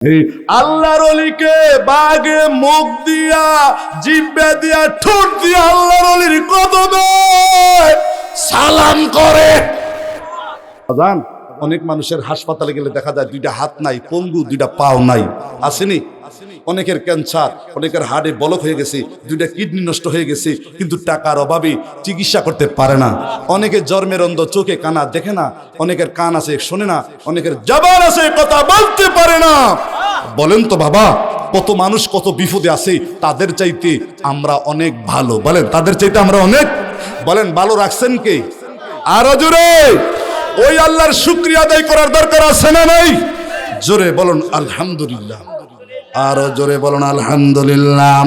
এই আল্লাহর ওলিকে বাগে মুখ দিয়া জিহ্বা দিয়া ঠোঁট দিয়া আল্লাহর ওলির কদমে সালাম করে। আজান অনেক মানুষের হাসপাতালে গেলে দেখা যায় দুইটা হাত নাই, পঙ্গু, দুইটা পাও নাই, আসেনি? অনেকের ক্যান্সার, অনেকের হার্টে ব্লক হয়ে গেছে, দুইটা কিডনি নষ্ট হয়ে গেছে, কিন্তু টাকার অভাবে চিকিৎসা করতে পারে না। অনেকের জন্মের অন্ধ, চোখে কানা দেখে না, অনেকের কান আছে শোনে না, অনেকের জবান আছে কথা বলতে পারে না। বলেন তো বাবা, কত মানুষ কত বিপদে আছে, তাদের চাইতে আমরা অনেক ভালো। বলেন তাদের চাইতে আমরা অনেক, বলেন ভালো রাখছেন কে? আরো জোরে ওই আল্লাহর শুকরিয়া আদায় করার দরকার আছে না নাই? জোরে বলুন আলহামদুলিল্লাহ, আরো জোরে বলুন আলহামদুলিল্লাহ।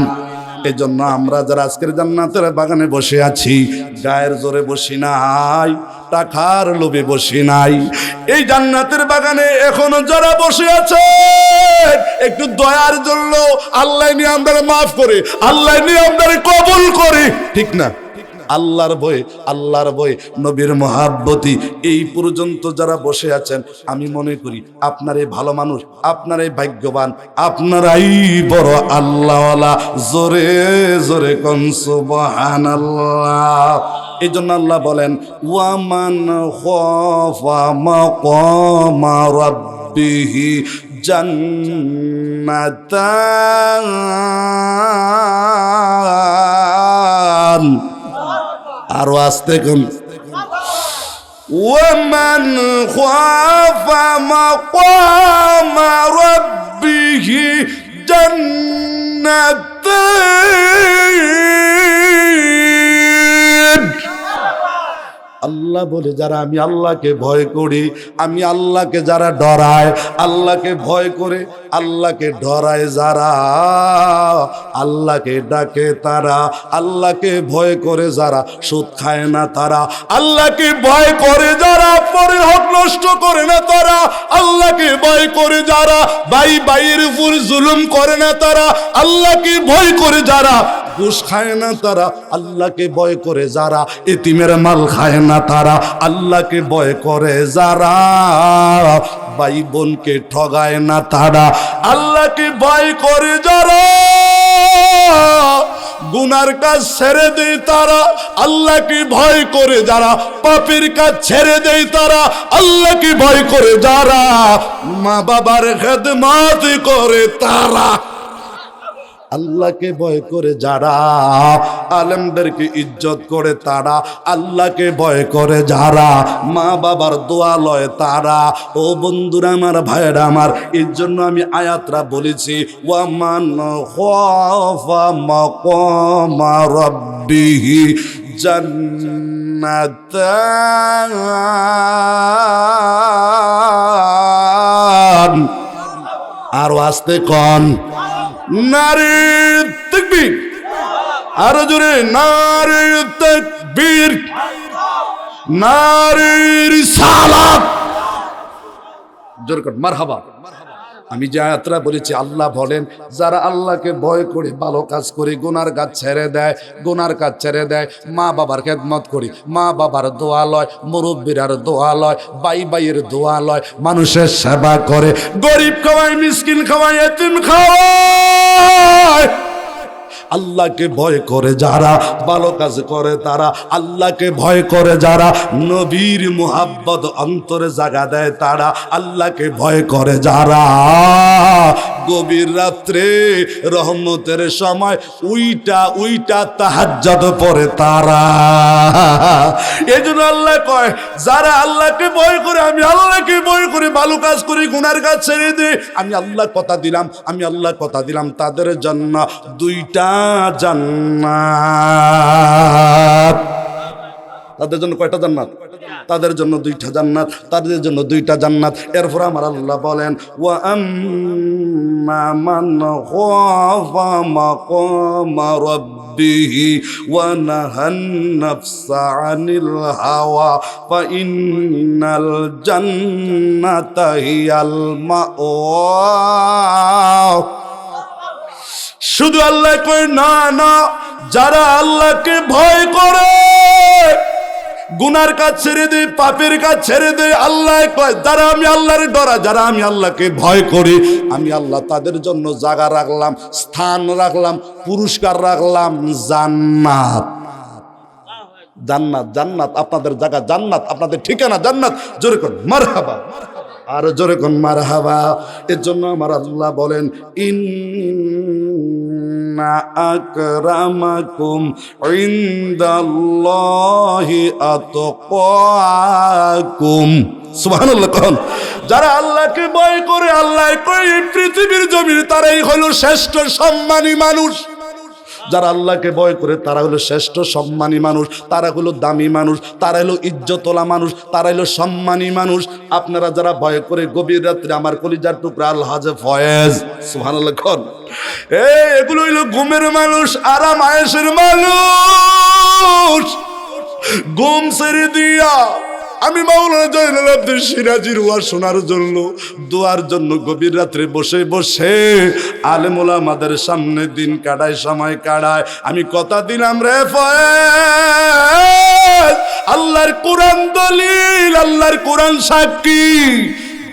এই জন্য আমরা যারা আজকের জান্নাতের বাগানে বসে আছি, গায়ের জোরে বসি নাই, টাকার লোভে বসি নাই। এই জান্নাতের বাগানে এখনো যারা বসে আছে, একটু দয়ার জন্য আল্লাহ নিয়ে আমাদের মাফ করে, আল্লাহ নিয়ে আমাদের কবুল করে, ঠিক না? আল্লাহর ভয়ে, আল্লাহর ভয়ে, নবীর মহাব্বতি এই পর্যন্ত যারা বসে আছেন, আমি মনে করি আপনারাই ভালো মানুষ, আপনারাই ভাগ্যবান, আপনারাই বড় আল্লাহওয়ালা। জোরে জোরে কোন সুবহানাল্লাহ। এই জন্য আল্লাহ বলেন ওয়ামান খাফা মাকামা রাব্বিহি জান্নাতান। আরো আসতে কোন ওয়ামান খাফা মাকামা রাব্বিহি জান্নাতান। আল্লাহ বলে যারা আমি আল্লাহকে ভয় করি, আমি আল্লাহকে যারা ডরায়, আল্লাহকে ভয় করে, আল্লাহকে ডরায় যারা, আল্লাহকে ডাকে তারা, আল্লাহকে ভয় করে যারা, সুদ খায় না তারা, আল্লাহকে ভয় করে যারা, পরে হক নষ্ট করে না তারা, আল্লাহকে ভয় করে যারা, ভাই ভাইয়ের উপর জুলুম করে না তারা, আল্লাহকে ভয় করে যারা, ঘুষ খায় না তারা, আল্লাহকে ভয় করে যারা, এতিমের মাল খায় না তারা, আল্লাহকে ভয় করে যারা, ভাই বোনকে ঠগায় না তারা, আল্লাহকে ভয় করে যারা, গুনার কাজ ছেড়ে দেয় তারা, আল্লাহকে ভয় করে যারা, পাপের কাজ ছেড়ে দেয় তারা, আল্লাহকে ভয় করে যারা, মা বাবার খেদমত করে তারা, আল্লাহকে ভয় করে যারা, আলেমদেরকে ইজ্জত করে তারা, আল্লাহকে ভয় করে যারা, মা বাবার দোয়া লয় তারা। ও বন্ধুরা আমার, ভাইরা আমার, এর জন্য আমি আয়াতরা বলেছি ওয়ামান খাফা মাকামা রাব্বিহি জান্নাতান। আরো আসতে কোন নারে তাকবীর, আরো জোরে নারে তাকবীর, নারে রিসালাত, জোরে কর মারহাবা। আমি যে আয়াতটা বলেছি, আল্লাহ বলেন যারা আল্লাহকে ভয় করে, ভালো কাজ করে, গুনার কাজ ছেড়ে দেয়, গুনার কাজ ছেড়ে দেয়, মা বাবার খেদমত করি, মা বাবার দোয়া লয়, মুরব্বীর দোয়া লয়, ভাই ভাইয়ের দোয়া লয়, মানুষের সেবা করে, গরিব খাওয়ায়, মিসকিন খাওয়ায়, এতিম খাওয়ায়, আল্লাহকে ভয় করে যারা, ভালো কাজ করে তারা, আল্লাহকে ভয় করে যারা, নবীর মুহাব্বত অন্তরে জাগা দেয় তারা, আল্লাহকে ভয় করে যারা, গভীর রাত্রে রহমতের সময় উইটা উইটা তাহাজ্জুদ পড়ে তারা। এজন্য আল্লাহ কয় যারা আল্লাহকে ভয় করে, আমি আল্লাহকে ভয় করে, ভালো কাজ করি, গুনার কাজ ছেড়ে দিই, আমি আল্লাহ কথা দিলাম, আমি আল্লাহ কথা দিলাম, তাদের জন্য দুইটা জান্নাত। তাদের জন্য কয়টা জান্নাত? তাদের জন্য দুইটা জান্নাত, তাদের জন্য দুইটা জান্নাত। এরপর আমার আল্লাহ বলেন ওয়া আম্মা মান খাফা মাকামা রাব্বিহি ওয়া নাহান নাফসা আনিল হাওয়া ফা ইন্নাল জান্নাতা হিয়াল মাওয়া। শুধু আল্লাহ কই না না, যারা আল্লাহকে ভয় করে, গুনার কাজ ছেড়ে দে, পাপের কাজ ছেড়ে দে। আল্লাহ কয় যারা আমি আল্লাহর ডরা, যারা আমি আল্লাহকে ভয় করি, আমি আল্লাহ তাদের জন্য জায়গা রাখলাম, স্থান রাখলাম, পুরস্কার রাখলাম জান্নাত। জান্নাত, জান্নাত আপনাদের জায়গা, জান্নাত আপনাদের ঠিকানা, জান্নাত। জোরে কোন মারহাবা, আর জোরে কোন মারহাবা। এর জন্য আমার আল্লাহ বলেন ইন্না আকরামাকুম ইনদাল্লাহি আতকাকুম। সুবহানাল্লাহ। কোন যারা আল্লাহকে ভয় করে, আল্লাহ কয় এই পৃথিবীর জমিনে তারাই হলো শ্রেষ্ঠ সম্মানী মানুষ। যারা আল্লাহকে ভয় করে তারা হলো শ্রেষ্ঠ সম্মানী মানুষ, তারা হলো দামি মানুষ, তারা হলো ইজ্জতওয়ালা মানুষ, তারা হলো সম্মানী মানুষ। আপনারা যারা ভয় করে গভীর রাত্রে আমার কলিজার টুকরা আল হাজে ফয়েজ, সুবহানাল্লাহ। এগুলো হইলো ঘুমের মানুষ, আরাম আয়েশের মানুষ। ঘুম ছেড়ে দিয়া আমি মাওলানা জয়নুল আবদিন সিরাজির ওয়াজ শোনার জন্য, দোয়ার জন্য গভীর রাত্রে বসে বসে আলেম ওলামাদের সামনে দিন কাটায়, সময় কাটায়। আমি কথা দিলাম রে ফয়েজ, আল্লাহর কোরআন দলিল, আল্লাহর কোরআন সাক্ষী।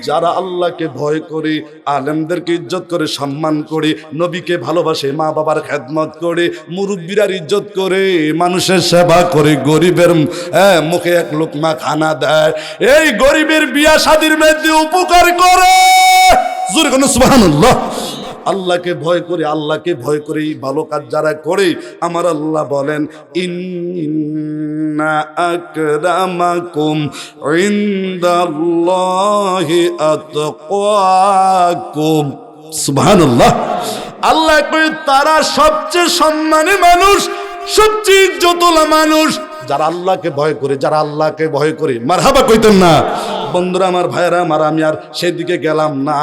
যারা আল্লাহকে ভয় করে, আলেমদেরকে ইজ্জত করে, সম্মান করে, নবীকে ভালোবাসে, মা বাবার খেদমত করে, মুরব্বীরার ইজ্জত করে, মানুষের সেবা করে, গরিবের মুখে এক লোকমা খানা দেয়, এই গরিবের বিয়া শাদীর মধ্যে উপকার করে। জোরে কোন সুবহানাল্লাহ। আল্লাহকে ভয় করে, আল্লাহকে ভয় করে এই ভালো কাজ যারা করে, আমার আল্লাহ বলেন ইন্না আকরামাকুম ইনদাল্লাহি আতকাকুম। সুবহানাল্লাহ। আল্লাহ কয় তারা সবচেয়ে সম্মানী মানুষ, সবচেয়ে ইজ্জতওয়ালা মানুষ যারা আল্লাহকে ভয় করে, যারা আল্লাহকে ভয় করে। মারহাবা কইতেন না বন্ধুরা, আমার ভাইরা আমার। আমি আর সেদিকে গেলাম না,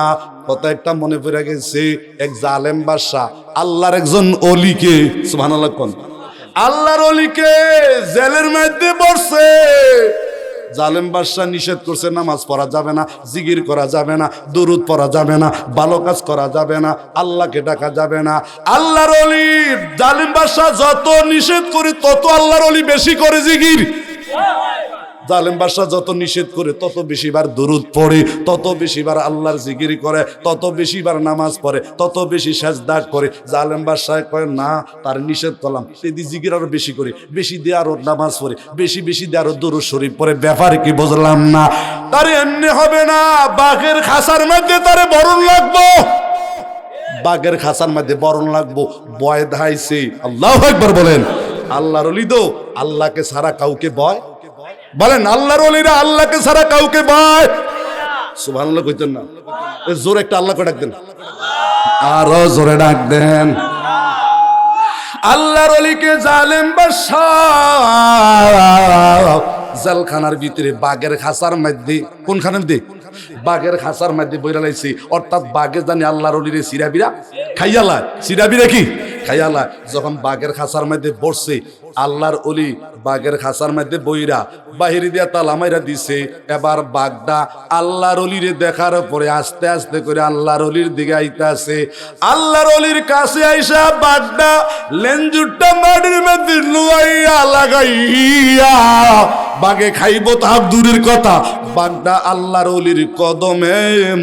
কথা একটা মনে পড়ে গেছে। এক জালেম বাদশা আল্লাহর একজন অলিকে, সুবহানাল্লাহ কোন, আল্লাহর অলিকে জেলের মধ্যে পড়ছে। জালেম বাদশা নিষেধ করছে, নামাজ পড়া যাবে না, জিকির করা যাবে না, দুরুদ পড়া যাবে না, ভালো কাজ করা যাবে না, আল্লাহকে ডাকা যাবে না। আল্লাহর অলি জালেম বাদশা যত নিষেধ করে তত আল্লাহর অলি বেশি করে জিকির। জালেম বাদশা যত নিষেধ করে তত বেশিবার দুরুদ পড়ে, তত বেশিবার আল্লাহর জিকির করে, তত বেশিবার নামাজ পড়ে, তত বেশি সেজদা করে। জালেম বাদশা কয় না, তার নিষেধ করলাম, সেদি জিকির আরো বেশি করে, বেশি দিয়ে আরো নামাজ পড়ে, বেশি বেশি দিয়ে আরো দুরুদ শরীফ পড়ে। ব্যাপারে কি বুঝলাম না? তারে এমনি হবে না, বাঘের খাসার মধ্যে তারে বরণ লাগবো, বাঘের খাসার মধ্যে বরণ লাগবো। ভয় ধাইছে। আল্লাহু আকবার বলেন। আল্লাহর ওলি তো আল্লাহকে ছাড়া কাউকে ভয়, বলেন আল্লাহর ওলিরা আল্লাহকে ছাড়া কাউকে ভয়। সুবহানাল্লাহ কইতেন না? জোরে একটা আল্লাহকে ডাক দেন, আরো জোরে ডাক দেন। আল্লাহর ওলিকে জালেম বাদশা জেলখানার ভিতরে বাঘের খাসার মধ্যে, কোনখানের দিক, বাঘের খাসার মধ্যে বইরা লাইছি। অর্থাৎ বাঘে জানি আল্লাহর ওলিরে সিরাবিরা খাইয়ালা, সিরাবিরা কি খাইয়ালা। যখন বাঘের খাসার মধ্যে বসছে, আল্লাহর ওলি বাঘের খাসার মধ্যে বইরা বাহিরে দিয়া তালা মাইরা দিছে। এবার বাঘটা আল্লাহর ওলিরে দেখার পরে আস্তে আস্তে করে আল্লাহর ওলির দিকে আইতাছে। আল্লাহর ওলির কাছে আইসা বাঘটা লেঞ্জুরটা মাটির মধ্যে লুয়াইয়া লাগাইয়া, বাঘে খাইব তা দূরের কথা, বাঘটা আল্লাহর ওলির কদমে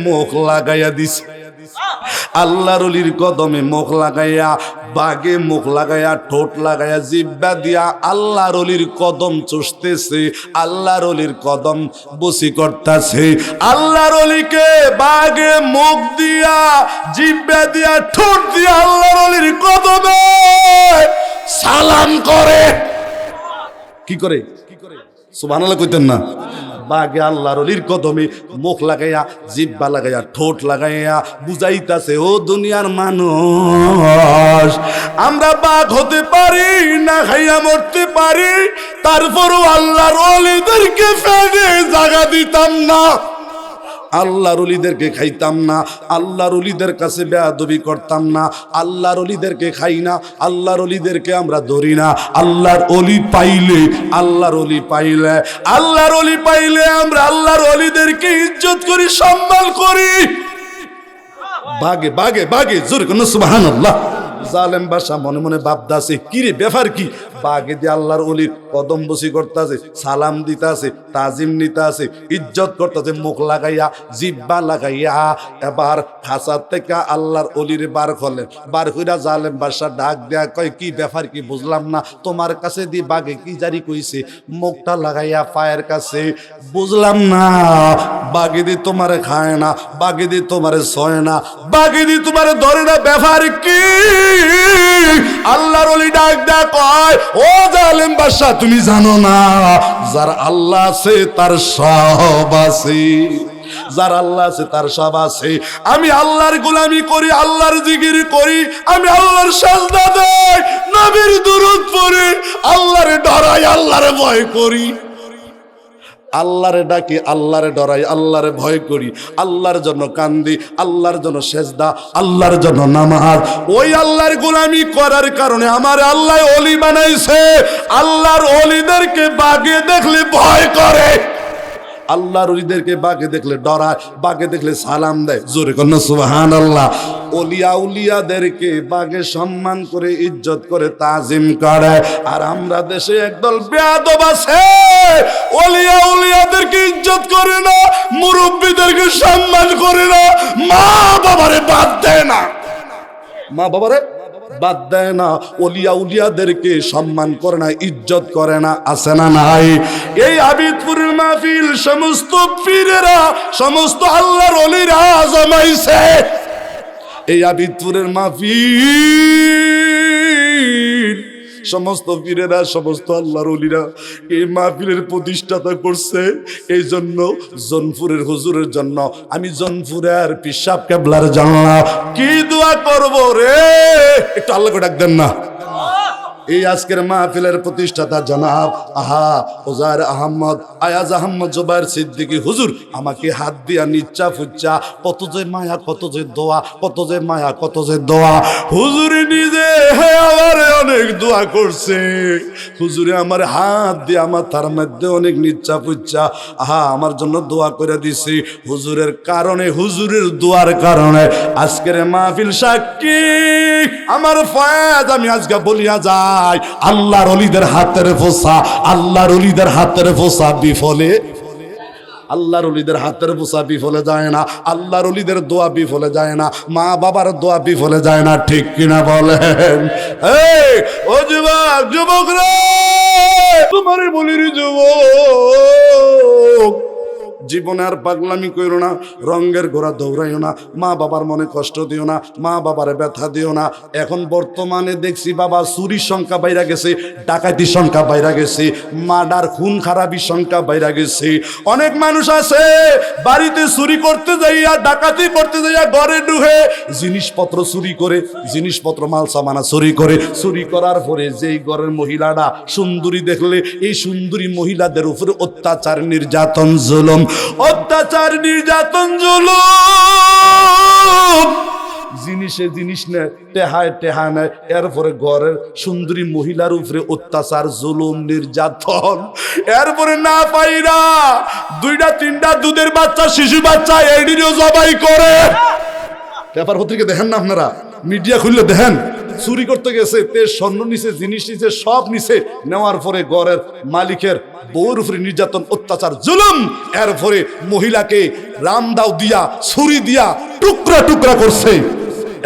মুখ লাগাইয়া দিছে। আল্লাহর ওলির কদমে মুখ লাগাইয়া, বাগে মুখ লাগাইয়া, ঠোঁট লাগাইয়া, জিহ্বা দিয়া আল্লাহর ওলির কদম চুষতেছে, আল্লাহর ওলির কদম বসি করতেছে। আল্লাহর ওলিকে বাগে মুখ দিয়া, জিহ্বা দিয়া, ঠোঁট দিয়া আল্লাহর ওলির কদমে সালাম করে। কি করে? সুবহানাল্লাহ কইতেন না? বাগে আল্লাহর ওলির কদমে মুখ লাগাইয়া, জিহ্বা লাগাইয়া, ঠোঁট লাগাইয়া বুঝাইতাছে, ও দুনিয়ার মানুষ, আমরা বাঘ হতে পারি না, খাইয়া মরতে পারি, তারপরও আল্লাহর ওলিদেরকে ফেলে জায়গা দিতাম না, আল্লাহর ওলিদেরকে খাইতাম না, আল্লাহর ওলিদের কাছে বেয়াদবি করতাম না, আল্লাহর ওলিদেরকে খাই না, আল্লাহর ওলিদেরকে আমরা ধরি না। আল্লাহর ওলি পাইলে, আল্লাহর ওলি পাইলে, আল্লাহর ওলি পাইলে আমরা আল্লাহর ওলিদেরকে ইজ্জত করি, সম্মান করি। বাগে বাগে বাগে জোরে কোন সুবহানাল্লাহ। জালেম বাদশা মনে মনে ভাবতাছে কি রে ব্যাপার কি, বাগে দিয়ে আল্লাহর ওলির কদম বসি করতেছে, সালাম দিতাছে, তাজিম নিতাছে, ইজ্জত করতেছে, মুখ লাগাইয়া জিব্বা লাগাইয়া। এবার খাঁচার থেকে আল্লাহর ওলির বার করলেন, বার কইরা জালেম বাদশা ডাক দেয়া কয় কি ব্যাপার কি বুঝলাম না, তোমার কাছে দি বাগে কি জারি কইছে, মুখটা লাগাইয়া পায়ের কাছে, বুঝলাম না, বাগে দি তোমারে খায় না, বাগে দি তোমারে ছয় না, বাগে দি তোমারে ধরে না, ব্যাপার কি? আল্লাহর ওলি ডাক দেয়া কয় ও জালেম বাদশা তুমি জানো না যার আল্লাহ আছে তার সব আছে, যার আল্লাহ আছে তার সব আছে। আমি আল্লাহর গোলামি করি, আল্লাহর জিকির করি, আমি আল্লাহর সাজদা দেই, নবীর দুরূদ পড়ি, আল্লাহরে ডরাই, আল্লাহরে ভয় করি, আল্লাহরে ডাকি, আল্লাহরে ডরাই, আল্লাহরে ভয় করি, আল্লাহর জন্য কান্দি, আল্লাহর জন্য সেজদা, আল্লাহর জন্য নামাজ। ওই আল্লাহর গোলামি করার কারণে আমার আল্লাহ ওলি বানাইছে। আল্লাহর ওলিদেরকে বাগে দেখলে ভয় করে, আল্লাহর ওলিদেরকে বাগে দেখলে ডরায়, বাগে দেখলে সালাম দেয়, জোরে কন্যা সুবহানাল্লাহ। ওলিয়া উলিয়াদেরকে বাগে সম্মান করে, ইজ্জত করে, তাজিম করে। আর আমরা দেশে একদল বেয়াদব আছে, ওলিয়া উলিয়াদেরকে ইজ্জত করে না, মুরব্বীদেরকে সম্মান করে না, মা বাবারে বাদ দেয় না, মা বাবারে বাদ দেয় না, ওলিয়া উলিয়াদেরকে সম্মান করে না, ইজ্জত করে না, আছে না নাই? এই আবিদপুরের মাহফিল সমস্ত পীরেরা, সমস্ত আল্লাহর ওলিরা জমাইছে। এই আবিদপুরের মাহফিল সমস্ত পীরেরা, সমস্ত আল্লাহর ওলিরা এই মাহফিলের প্রতিষ্ঠাতা করছে। এই জন্য জোনপুরের হুজুরের জন্য আমি জোনপুরের পিসাব কেবলার জন্য কি দোয়া করব রে, একটু আল্লাহকে ডাক দেন না। এই আজকের মাহফিলের প্রতিষ্ঠাতা জনাব ওজার আহমদ, আয়াজ আহমদ জুবাইর সিদ্দিকী হুজুর আমাকে হাত দিয়া নিচ্চা ফুচ্চা, কত যে মায়া, কত যে দোয়া, কত যে মায়া, কত যে দোয়া। হুজুরে নিজে আমার অনেক দোয়া করছে, হুজুরে আমার হাত দিয়ে আমার তার মধ্যে অনেক নিচ্চা ফুচ্চা আমার জন্য দোয়া করে দিছি। হুজুরের কারণে, হুজুরের দোয়ার কারণে আজকের মাহফিল সাক্ষী। আমার ফয়েজ আমি আজকে বলিয়া যাই, আল্লাহর ওলিদের হাতের ফোসা, আল্লাহর ওলিদের হাতের ফোসা বিফলে, আল্লাহর ওলিদের হাতের ফোসা বিফলে যায় না, আল্লাহর ওলিদের দোয়া বিফলে যায় না, মা বাবার দোয়া বিফলে যায় না, ঠিক কিনা বলেন? এই ও যুবক, যুবক রে তোমারে বলি রে যুবক, জীবনে আর পাগলামি করো না, রঙের ঘোড়া দৌড়াইও না, মা বাবার মনে কষ্ট দিও না, মা বাবার ব্যথা দিও না। এখন বর্তমানে দেখছি বাবা চুরির সংখ্যা বাইরা গেছে, ডাকাতির সংখ্যা বাইরা গেছে, মার্ডার খুন খারাপির সংখ্যা বাইরা গেছে। অনেক মানুষ আছে বাড়িতে চুরি করতে যাইয়া, ডাকাতি করতে যাইয়া ঘরে ঢুকে জিনিসপত্র চুরি করে, জিনিসপত্র মাল সামানা চুরি করে। চুরি করার পরে যেই ঘরের মহিলাটা সুন্দরী দেখলে, এই সুন্দরী মহিলাদের উপরে অত্যাচার, নির্যাতন, জুলুম, অত্যাচার, নির্যাতন, জুলুম। জিনিসে জিনিস নেয়, টেহায় টেহা নেয়, এরপরে ঘরের সুন্দরী মহিলার উপরে অত্যাচার, জুলুম, নির্যাতন। এরপরে না পাইরা দুইটা তিনটা দুধের বাচ্চা, শিশু বাচ্চা এডিও জবাই করে। পেপার পত্রিকা দেখেন না আপনারা, মিডিয়া খুললে দেখেন, চুরি করতে গেছে, তেজ স্বর্ণ নিছে, জিনিস নিছে, সব নিছে, নেওয়ার পরে ঘরের মালিকের বউর উপরে নির্যাতন, অত্যাচার, জুলুম। এরপরে মহিলাকে রামদাও দিয়া, ছুরি দিয়া টুকরা টুকরা করছে।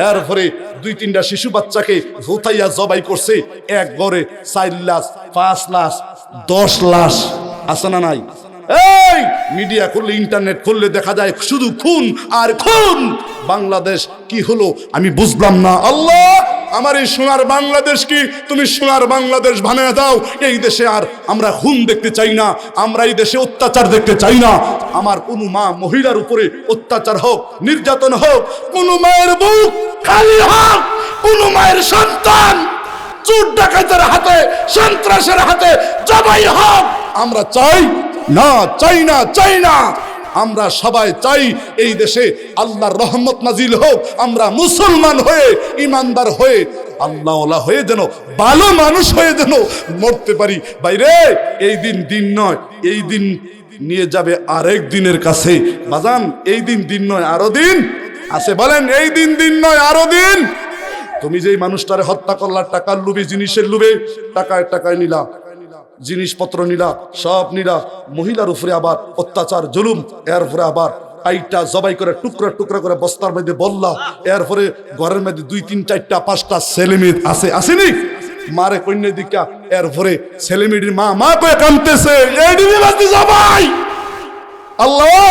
এরপরে দুই তিনটা শিশু বাচ্চাকে ভুতাইয়া জবাই করছে। এক ঘরে 4 লাশ, 5 লাশ, 10 লাশ, আছে না নাই? এই মিডিয়া খুললে, ইন্টারনেট খুললে দেখা যায় শুধু খুন আর খুন। বাংলাদেশ কি হলো আমি বুঝলাম না। আল্লাহ আমার এই সোনার বাংলাদেশ কি তুমি সোনার বাংলাদেশ বানিয়ে দাও। এই দেশে আর আমরা খুন দেখতে চাই না, আমরা এই দেশে অত্যাচার দেখতে চাই না। আমার কোনো মা মহিলার উপরে অত্যাচার হোক, নির্যাতন হোক, কোনো মায়ের বুক খালি হোক, কোনো মায়ের সন্তান চোর ডাকাতের হাতে, সন্ত্রাসের হাতে জবাই হোক, আমরা চাই না, চাই না, চাই না। আমরা সবাই চাই এই দেশে আল্লাহর রহমত নাজিল হোক, আমরা মুসলমান হয়ে, ইমানদার হয়ে, আল্লাহওয়ালা হয়ে যেন, ভালো মানুষ হয়ে যেন মরতে পারি। বাইরে এই দিন দিন নয়, এই দিন নিয়ে যাবে আরেক দিনের কাছে। বাজান এই দিন দিন নয়, আরো দিন আছে, বলেন এই দিন দিন নয়, আরো দিন। তুমি যেই মানুষটারে হত্যা করলা টাকার লোভে, জিনিসের লোভে, টাকায় নিলা, জিনিসপত্র নিলা, সব নিলা, মহিলার উপরে আবার অত্যাচার জুলুম, এরপরে আবার আইটা জবাই করে টুকরা টুকরা করে বস্তার মধ্যে বললা, এরপরে ঘরের মধ্যে 2 3 4 5টা ছেলেমেয়ে আছে, আসেনি মারে কন্যা দিকা, এরপরে ছেলেমেয়ের মা কয়ে কাঁদতেছে, এই দিদি বাতি জবাই। আল্লাহ,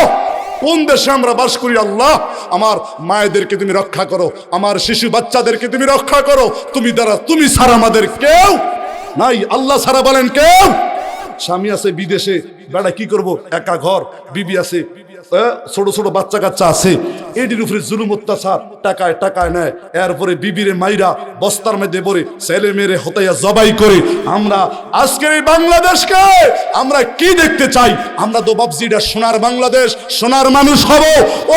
কোন দেশে আমরা বাস করি? আল্লাহ, আমার মায়েদেরকে তুমি রক্ষা করো, আমার শিশু বাচ্চাদেরকে তুমি রক্ষা করো। তুমি ছাড়া আমাদের কেউ নাই। আল্লাহ ছাড়া বলেন কেউ। স্বামী আছে বিদেশে, বেড়া কি করব, একা ঘর, বিবি আছে, ছোট ছোট বাচ্চা কাচ্চা আছে, এটির উপরে জুলুম অত্যাচার, টাকায় নেয়, এরপরে বিবিরে মাইরা বস্তার মধ্যে পড়ে ছেলে মেয়েরে হতাইয়া জবাই করে। আমরা আজকের এই বাংলাদেশকে আমরা কি দেখতে চাই? আমরা তো ভাবছি এটা সোনার বাংলাদেশ, সোনার মানুষ হব,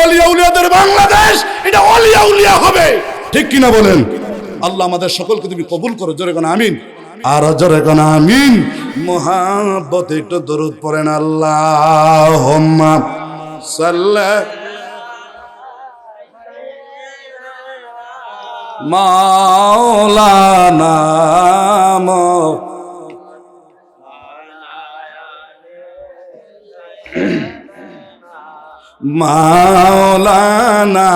অলিয়া উলিয়াদের বাংলাদেশ, এটা অলিয়া উলিয়া হবে, ঠিক কিনা বলেন? আল্লাহ আমাদের সকলকে তুমি কবুল করো, জোরে কোন আমিন, আর জোরে কোন আমিন। মুহাব্বতে একটু দরুদ পড়েন, আল্লাহুম্মা সাল্লি মাওলানা মাওলানা।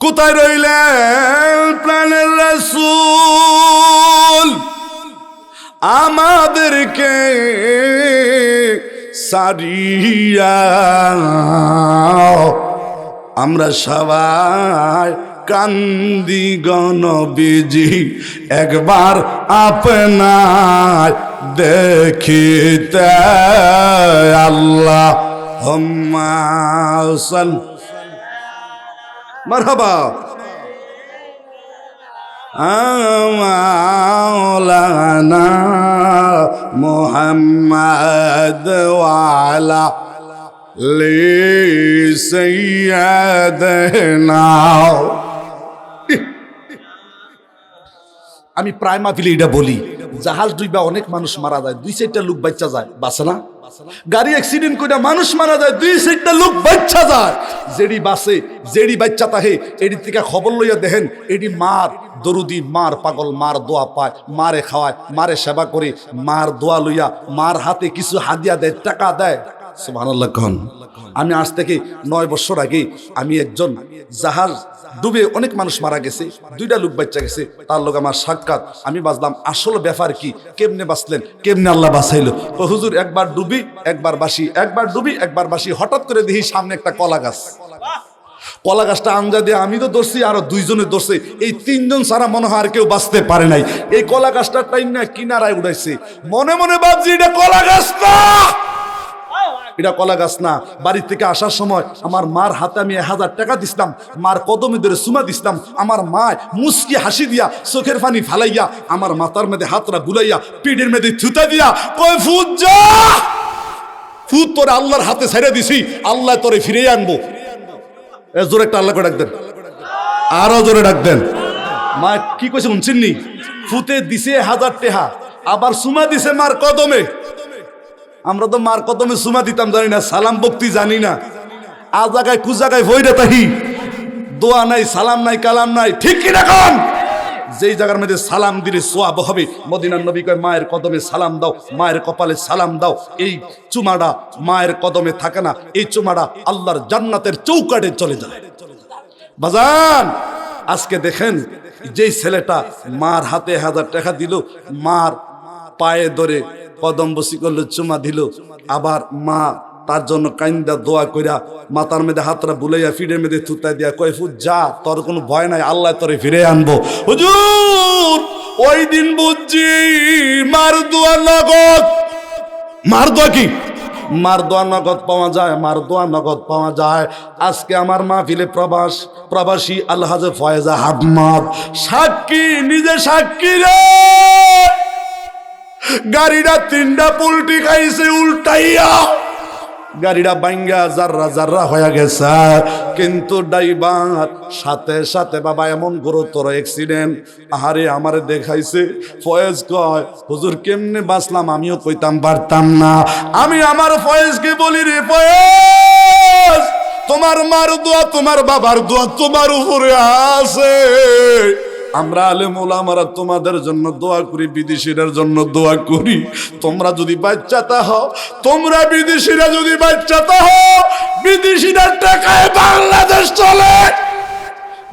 কোথায় রইলেন প্রাণের রাসূল? আমাদেরকে সারিয়া আমরা সবাই কান্দি গণবিজি, একবার আপনার দেখিতে। আল্লাহুম্মা সাল্লি মারহাবা মাওলানা মুহাম্মদ ওয়া আলা লি সাইয়্যিদিনা। আমি প্রায় মাহফিলে এটা বলি, জাহাজ ডুইবা অনেক মানুষ মারা যায়, 2-4টা লোক বাচ্চা যায়, বাঁচে না? গাড়ি অ্যাক্সিডেন্ট করে মানুষ মারা যায়, 2-4টা লোক বাচ্চা যায়। যেডি বাসে, যেডি বাচ্চা তাহে, এডি থেকে খবর লইয়া দেখেন, এডি মার দরুদি, মার পাগল, মার দোয়া পায়, মারে খাওয়ায়, মারে সেবা করে, মার দোয়া লইয়া, মার হাতে কিছু হাদিয়া দেয়, টাকা দেয়। সুবহানাল্লাহ। আমি আজ থেকে 9 বছর আগে আমি একজন জাহাজ ডুবে অনেক মানুষ মারা গেছে, 2টা লোক বাচ্চা গেছে, তার লোক আমার সাক্ষাৎ। আমি বাঁচলাম, আসল ব্যাপার কি, কেমনে বাঁচলেন, কেমনে আল্লাহ বাঁচাইলো? তো হুজুর একবার ডুবি একবার বাসি, একবার ডুবি একবার বাসি। হঠাৎ করে দেখি সামনে একটা কলা গাছ, কলা গাছটা আঞ্জা দিয়ে আমি তো ধরছি, আরো 2 জনে ধরছে, এই 3 জন ছাড়া মনে হয় আর কেউ বাঁচতে পারে নাই। এই কলা গাছটা টাইম না কিনারায় উঠাইছে, মনে মনে ভাবছি এটা কলা গাছ না, এটা কলা গাছ না। বাড়ি থেকে আসার সময় আমার মার হাতে আমি 1000 টাকা দিছিলাম, মার কদমে ধরে চুমা দিছিলাম। আমার মা মুস্কি হাসি দিয়া, চোখের পানি ফালাইয়া, আমার মাথার মধ্যে হাতরা বুলাইয়া, পিঠের মধ্যে থুতা দিয়া কই, ফুট যা, ফুট তোরে আল্লাহর হাতে ছেড়ে দিছি, আল্লাহ তোরে ফিরে আনবো। জোরে একটা আল্লাহকে ডাক দেন, আরো জোরে ডাক দেন। মা কি কইছে শুনছেন নি? ফুতে দিছে 1000 টাকা, আবার চুমা দিছে মার কদমে। আমরা তো মার কদমে চুমা দিতাম জানি না, সালাম বক্তি জানি না, আ জায়গায় কু জায়গায় ভইরা তাহি, দোয়া নাই, সালাম নাই, কালাম নাই, ঠিক কি রাখন? যেই জায়গার মধ্যে সালাম দিলে সোয়াব হবে, মদিনার নবী কয় মায়ের কদমে সালাম দাও, মায়ের কপালে সালাম দাও। এই চুমাটা মায়ের কদমে থাকে না, এই চুমাটা আল্লাহর জান্নাতের চৌকাঠে চলে যায়। বাজান আজকে দেখেন, যেই ছেলেটা মার হাতে 1000 টাকা দিল, মার পায়ে ধরে কদম বসি করলো, চুমা দিল, আবার মা তার জন্য কাইন্দা দোয়া কইরা মাথার মধ্যে হাতরা বুলাইয়া, ফিডের মধ্যে থুতাই দিয়া কয়, ফুট যা, তোর কোনো ভয় নাই, আল্লাহ তোরে ফিরে আনবো। হুজুর ওই দিন বুঝছি মার দোয়া নগদ। মার দোয়া কি? মার দোয়া নগদ পাওয়া যায়, মার দোয়া নগদ পাওয়া যায়। আজকে আমার মাহফিলে প্রবাসী আলহাজ ফয়েজ আহমদ সাক্ষী, নিজে সাক্ষী রে। গাড়িটা 3টা পুলটি খাইছে উল্টাইয়া, গাড়িটা ভাঙ্গা জাররা জাররা হয়ে গেছে, কিন্তু ড্রাইভার সাথে সাথে বাবা এমন গুরুতর অ্যাক্সিডেন্ট। আহারে আমারে দেখাইছে। ফয়েজ কয়, হুজুর কেমনে বাঁচলাম আমিও কইতাম পারতাম না। আমি আমার ফয়েজকে বলি, রে ফয়েজ তোমার মার দোয়া, তোমার বাবার দোয়া তোমার উপরে আছে। আমরা আলেম ওলামারা তোমাদের জন্য দোয়া করি, বিদেশিদের জন্য দোয়া করি। তোমরা যদি বাচ্চাতা হও, তোমরা বিদেশিরা যদি বাচ্চাতা হও, বিদেশিরা টাকায় বাংলাদেশ চলে,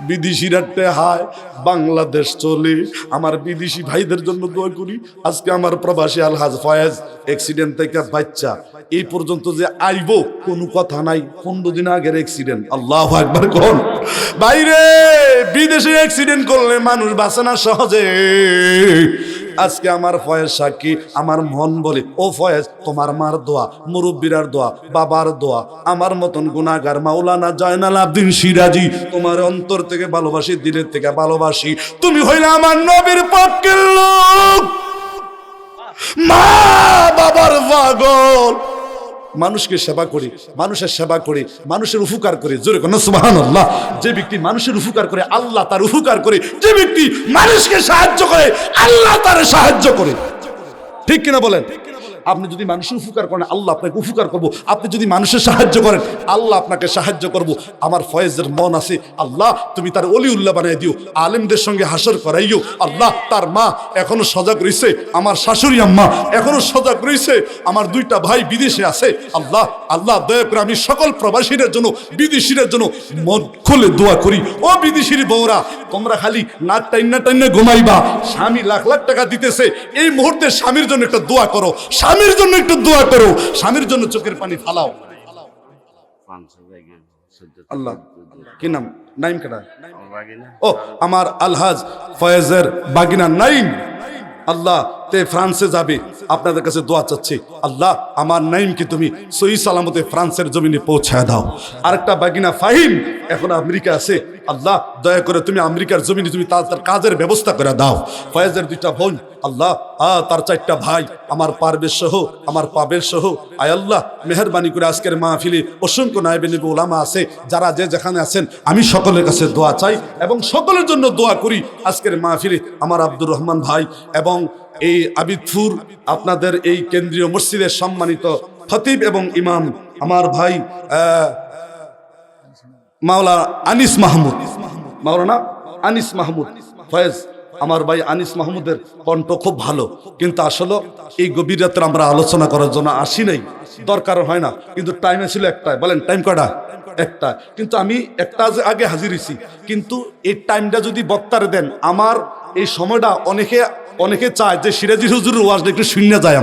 বিদেশিরা টেহায় বাংলাদেশ চলে। আমার বিদেশি ভাইদের জন্য দোয়া করি। আজকে আমার প্রবাসী আলহাজ ফয়েজ অ্যাক্সিডেন্ট থেকে বাচ্চা এই পর্যন্ত যে আইব কোনো কথা নাই, 15 দিন আগের অ্যাক্সিডেন্ট। আল্লাহু আকবার কোন বাইরে বিদেশে অ্যাক্সিডেন্ট করলে মানুষ বাঁচে না সহজে। আজকে আমার ফয়েজ সাক্ষী, আমার মন বলে ও ফয়েজ তোমার মার দোয়া, মুরব্বীরার দোয়া, বাবার দোয়া, আমার মতন গুনাহগার মাওলানা জয়নাল আবদিন সিরাজি তোমার অন্তর থেকে ভালোবাসি, দিলের থেকে ভালোবাসি। তুমি হইলে আমার নবীর পক্ষের লোক, মা বাবার পাগল। মানুষকে সেবা করি, মানুষের সেবা করি, মানুষের উপকার করে, জোরে কোন সুবহানাল্লাহ। যে ব্যক্তি মানুষের উপকার করে আল্লাহ তার উপকার করে, যে ব্যক্তি মানুষকে সাহায্য করে আল্লাহ তার সাহায্য করে। ঠিক কিনা বলেন? আপনি যদি মানুষের উপকার করেন আল্লাহ আপনাকে উপকার করবো, আপনি যদি মানুষের সাহায্য করেন আল্লাহ আপনাকে সাহায্য করবো। আমার ফয়েজের মন আছে, আল্লাহ তুমি তার অলিউল্লাহ বানাই দিও, আলেমদের সঙ্গে হাসর করাইও। আল্লাহ তার মা এখনো সজাগ রয়েছে, আমার শাশুড়ি আম্মা এখনো সজাগ রয়েছে, আমার 2টা ভাই বিদেশে আছে। আল্লাহ আল্লাহ দয়া করে আমি সকল প্রবাসীদের জন্য, বিদেশিদের জন্য মন খুলে দোয়া করি। ও বিদেশির বউরা, তোমরা খালি নাক টাইনা টাইনা ঘুমাইবা, স্বামী লাখ লাখ টাকা দিতেছে, এই মুহূর্তে স্বামীর জন্য একটা দোয়া করো, স্বামীর জন্য একটু দোয়া করো, স্বামীর জন্য চোখের পানি ফালাও। আল্লাহ কি নাম? নাইম কেডা? ও আমার আলহাজ ফয়েজের বাগিনা নাইম। আল্লাহ তে ফ্রান্সে যাবে, আপনাদের কাছে দোয়া চাচ্ছি। আল্লাহ আমার নাইমকে তুমি সহি সালামতে ফ্রান্সের জমিনে পৌঁছায় দাও। আরেকটা বাগিনা ফাহিম এখন আমেরিকা আছে, আল্লাহ দয়া করে তুমি আমেরিকার জমিনে তুমি তার কাজের ব্যবস্থা করে দাও। ফয়েজের 2টা বোন, আল্লাহ তার 4টা ভাই, আমার পারভেজ সহ, আমার পাবেল সহ, আয় আল্লাহ মেহেরবানি করে আজকের মাহফিলে অসংখ্য নায়েবে নেবে ওলামা আছে, যারা যে যেখানে আছেন আমি সকলের কাছে দোয়া চাই এবং সকলের জন্য দোয়া করি। আজকের মাহফিলে আমার আব্দুর রহমান ভাই এবং এই আবিদপুর আপনাদের এই কেন্দ্রীয় মসজিদের সম্মানিত খতিব এবং ইমাম আমার ভাই মাওলানা আনিস মাহমুদ, মাওলানা আনিস মাহমুদ ফয়েজ, আমার ভাই আনিস মাহমুদের কণ্ঠ খুব ভালো, কিন্তু আসলে এই গভীর রাতে আমরা আলোচনা করার জন্য আসি নাই, দরকার হয় না, কিন্তু টাইমে ছিল একটাই। বলেন টাইম কটা? একটা। কিন্তু আমি একটা আগে হাজির হয়েছি, কিন্তু এই টাইমটা যদি বক্তারে দেন, আমার এই সময়টা অনেকে চায় যে সিরাজি হুজুরের ওয়াজটা একটু শূন্য যায়,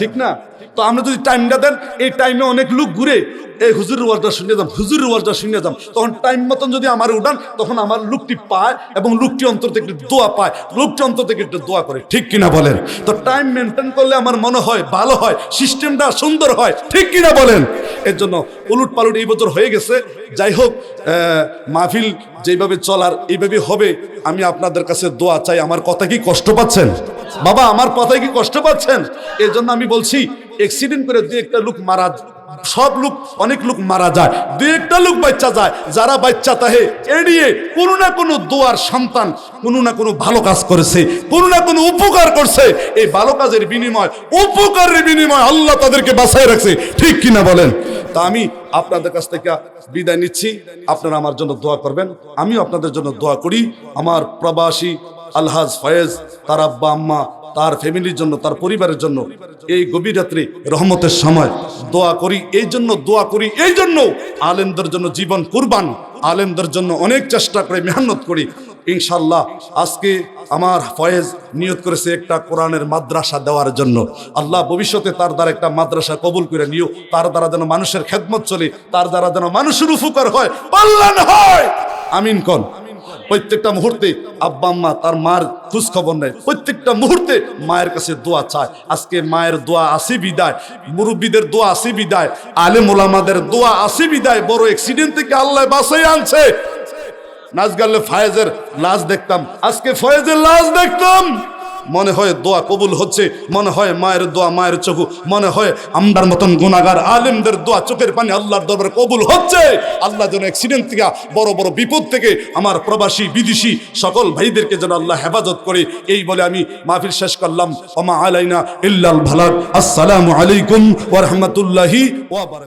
ঠিক না? তো আমরা যদি টাইমটা দেন, এই টাইমে অনেক লোক ঘুরে এই হুজুরের ওয়াজটা শুনে যাম, হুজুরের ওয়াজটা শুনে যাম, তখন টাইম মতন যদি আমার উঠান, তখন আমার লোকটি পায় এবং লোকটি অন্তর থেকে একটু দোয়া পায়, লোকটি অন্তর থেকে একটু দোয়া করে, ঠিক কিনা বলেন? তো টাইম মেনটেন করলে আমার মনে হয় ভালো হয়, সিস্টেমটা সুন্দর হয়, ঠিক কিনা বলেন? এর জন্য উলুট পালুট এই বছর হয়ে গেছে। যাই হোক, মাহফিল যেভাবে চলার এইভাবে হবে। আমি আপনাদের কাছে দোয়া চাই। আমার কথা কি কষ্ট পাচ্ছেন বাবা? আমার কথায় কি কষ্ট পাচ্ছেন? এর জন্য আমি বলছি, অ্যাক্সিডেন্ট করে 2-1টা লোক মারা, সব লোক অনেক লোক মারা যায়, 2-1টা লোক বাচ্চা যায়, যারা বাচ্চা তাহে এড়িয়ে কোনো না কোনো দোয়ার সন্তান কোনো না কোনো ভালো কাজ করেছে, কোনো না কোনো উপকার করছে। এই ভালো কাজের বিনিময়, উপকারের বিনিময় আল্লাহ তাদেরকে বাঁচায় রাখছে, ঠিক কিনা বলেন? তা আমি আপনাদের কাছ থেকে বিদায় নিচ্ছি। আপনারা আমার জন্য দোয়া করবেন, আমিও আপনাদের জন্য দোয়া করি। আমার প্রবাসী আলহাজ ফয়েজ, তার আব্বা আম্মা, তার ফ্যামিলির জন্য, তার পরিবারের জন্য এই গভীর রাত্রি রহমতের সময় দোয়া করি। এই জন্য দোয়া করি, এই জন্য আলেমদের জন্য জীবন কুরবান, আলেমদের জন্য অনেক চেষ্টা করে মেহনত করি। ইনশাল্লাহ আজকে আমার ফয়েজ নিয়ত করেছে একটা কোরআনের মাদ্রাসা দেওয়ার জন্য। আল্লাহ ভবিষ্যতে তার দ্বারা একটা মাদ্রাসা কবুল করে নিও, তার দ্বারা যেন মানুষের খেদমত চলে, তার দ্বারা যেন মানুষের উপকার হয়, কল্যাণ হয়। আমিন কোন? প্রত্যেকটা মুহূর্তে আব্বা আম্মা তার মার খোঁজ খবর নেয়, প্রত্যেকটা মুহূর্তে মায়ের কাছে দোয়া চায়। আজকে মায়ের দোয়া আসি বিদায়, মুরব্বীদের দোয়া আসি বিদায়, আলেম ওলামাদের দোয়া আসি বিদায়। বড় অ্যাক্সিডেন্ট থেকে আল্লাহ বাঁচাই আনছে। নাচ গালে ফয়েজের লাশ দেখতাম, আজকে ফয়েজের লাশ দেখতাম, মনে হয় দোয়া কবুল হচ্ছে, মনে হয় মায়ের দোয়া, মায়ের চোখ, মনে হয় আমরার মতন গুনাহগার আলেমদের দোয়া, চোখের পানি আল্লাহর দরবারে কবুল হচ্ছে। আল্লাহ যেন অ্যাক্সিডেন্ট থেকে, বড় বড় বিপদ থেকে আমার প্রবাসী বিদেশি সকল ভাইদেরকে যেন আল্লাহ হেফাজত করে। এই বলে আমি মাহফিল শেষ করলাম। ওমা আলাইনা ইল্লাল বালাগ। আসসালামু আলাইকুম ওয়া রাহমাতুল্লাহি ওয়া বারাকাতুহু।